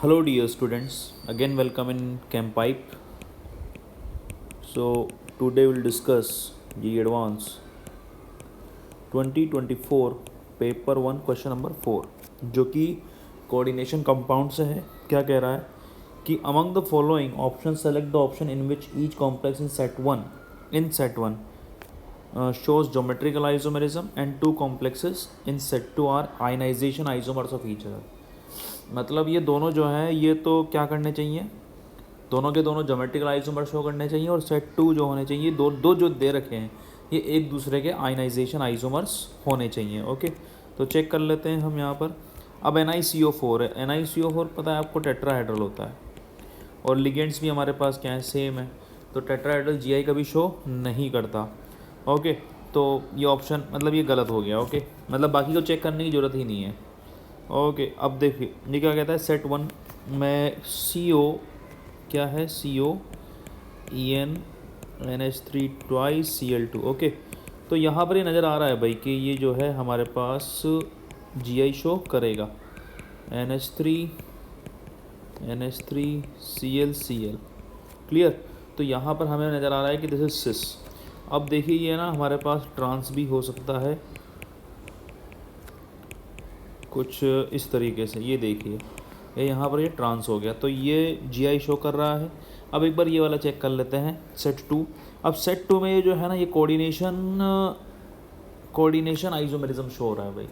Hello, dear students. Again, welcome in ChemPipe. So, today we'll discuss the Advance 2024 paper 1 question number 4 जो कि coordination compound से है। क्या कह रहा है कि among the following option select the option in which each complex in set one shows geometrical isomerism and two complexes in set 2 are ionization isomers of each other। मतलब ये दोनों जो हैं ये तो क्या करने चाहिए, दोनों के दोनों ज्योमेट्रिकल आइसोमर शो करने चाहिए और सेट 2 जो होने चाहिए दो दो जो दे रखे हैं ये एक दूसरे के आयनाइजेशन आइसोमर्स होने चाहिए। ओके, तो चेक कर लेते हैं हम यहाँ पर। अब NiCO4 है, NiCO4 पता है आपको टेट्राहेड्रल होता है और लिगेंड्स भी हमारे पास क्या है, सेम है। तो टेट्राहेड्रल GI कभी शो नहीं करता। ओके, तो ये ऑप्शन मतलब ये गलत हो गया। ओके, मतलब बाकी को चेक करने की ज़रूरत ही नहीं है। ओके, अब देखिए ये क्या कहता है, सेट 1 में CO क्या है, CO EN NH3 twice Cl2। Okay, तो यहाँ पर ये नज़र आ रहा है भाई कि ये जो है हमारे पास GI शो करेगा, NH3 Cl क्लियर। तो यहाँ पर हमें नज़र आ रहा है कि दिस इज सिस। अब देखिए ये ना हमारे पास ट्रांस भी हो सकता है कुछ इस तरीके से। ये देखिए ये यहाँ पर ये ट्रांस हो गया तो ये GI शो कर रहा है। अब एक बार ये वाला चेक कर लेते हैं, सेट 2। अब सेट 2 में ये जो है ना ये कोऑर्डिनेशन आइसोमेरिज्म शो हो रहा है भाई,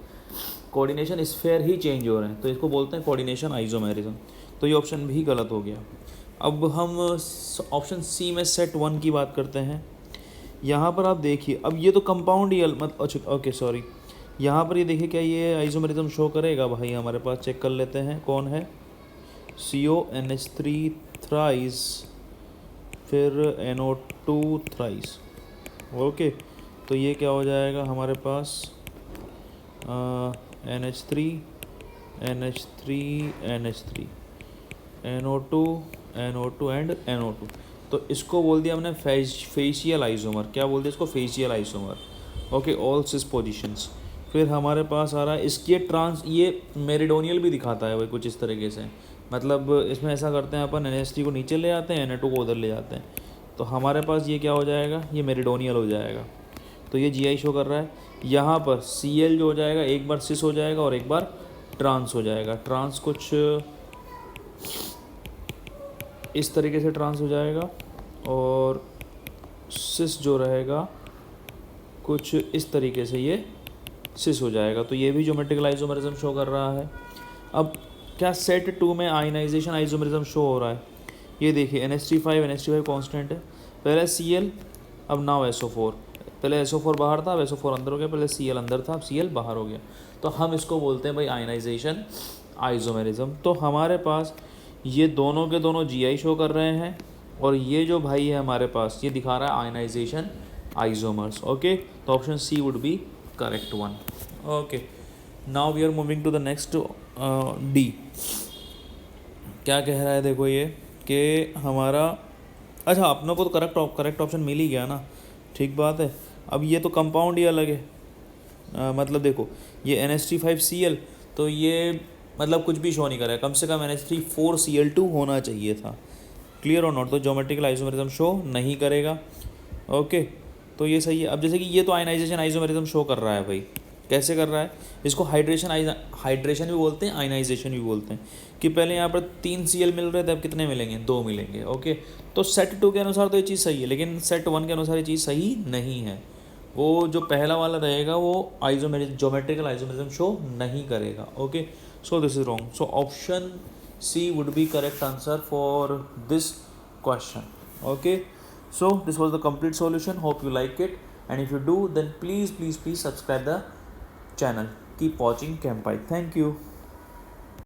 कोऑर्डिनेशन स्फेयर ही चेंज हो रहे हैं तो इसको बोलते हैं कोऑर्डिनेशन आइसोमेरिज्म। तो ये ऑप्शन भी गलत हो गया। अब हम ऑप्शन C में सेट 1 की बात करते हैं। यहाँ पर आप देखिए, अब ये तो कंपाउंड ही अच्छा ओके सॉरी, यहाँ पर ये देखिए क्या ये आइसोमेरिज्म शो करेगा भाई, हमारे पास चेक कर लेते हैं कौन है, CO NH3 थ्राइस फिर NO2 थ्राइस। ओके, तो ये क्या हो जाएगा हमारे पास NH3 NH3 NO2 and NO2। तो इसको बोल दिया हमने फेशियल आइसोमर। क्या बोल दिया इसको, फेशियल आइसोमर। ओके, ऑल सिस पोजीशंस। फिर हमारे पास आ रहा है इसकी ट्रांस, ये मेरिडोनियल भी दिखाता है भाई कुछ इस तरीके से। मतलब इसमें ऐसा करते हैं अपन, NH3 को नीचे ले आते हैं, Na2 को उधर ले जाते हैं, तो हमारे पास ये क्या हो जाएगा, ये मेरिडोनियल हो जाएगा। तो ये GI शो कर रहा है। यहाँ पर Cl जो हो जाएगा एक बार सिस हो जाएगा और एक बार ट्रांस हो जाएगा। ट्रांस कुछ इस तरीके से ट्रांस हो जाएगा और सिस जो रहेगा कुछ इस तरीके से ये सिस हो जाएगा। तो ये भी ज्योमेट्रिकल आइसोमेरिज्म शो कर रहा है। अब क्या सेट 2 में आयनाइजेशन आइसोमेरिज्म शो हो रहा है, ये देखिए NH3 कांस्टेंट है, पहले Cl अब नाउ SO4। पहले SO4 बाहर था, अब SO4 अंदर हो गया, पहले Cl अंदर था, अब Cl बाहर हो गया। तो हम इसको बोलते हैं भाई आयनाइजेशन आइसोमेरिज्म। तो हमारे पास ये दोनों के दोनों GI शो कर रहे हैं और ये जो भाई है हमारे पास ये दिखा रहा है आयनाइजेशन आइसोमर्स। ओके, तो option C would be correct one. Okay, now we are moving to the next D। क्या कह रहा है देखो ये कि हमारा, अच्छा अपनों को तो करेक्ट ऑप्शन मिल ही गया ना, ठीक बात है। अब ये तो कंपाउंड ही अलग है। मतलब देखो ये NH3 तो ये मतलब कुछ भी शो नहीं करेगा, कम से कम NH3 होना चाहिए था। क्लियर और नॉट, तो ज्योमेट्रिकल आइसोमेरिज्म शो नहीं करेगा। ओके, तो ये सही है। अब जैसे कि ये तो आयनाइजेशन आइसोमेरिज्म शो कर रहा है भाई, कैसे कर रहा है, इसको हाइड्रेशन भी बोलते हैं, आयनाइजेशन भी बोलते हैं। कि पहले यहाँ पर 3 Cl मिल रहे थे, अब कितने मिलेंगे, 2 मिलेंगे। ओके, तो सेट 2 के अनुसार तो ये चीज़ सही है, लेकिन सेट 1 के अनुसार ये चीज़ सही नहीं है। वो जो पहला वाला रहेगा वो ज्योमेट्रिकल आइसोमेरिज्म शो नहीं करेगा। Okay, so this is wrong, so option C would be correct answer for this question. Okay, so this was the complete solution, hope you like it, and if you do then please subscribe the channel, keep watching ChemPipe. Thank you.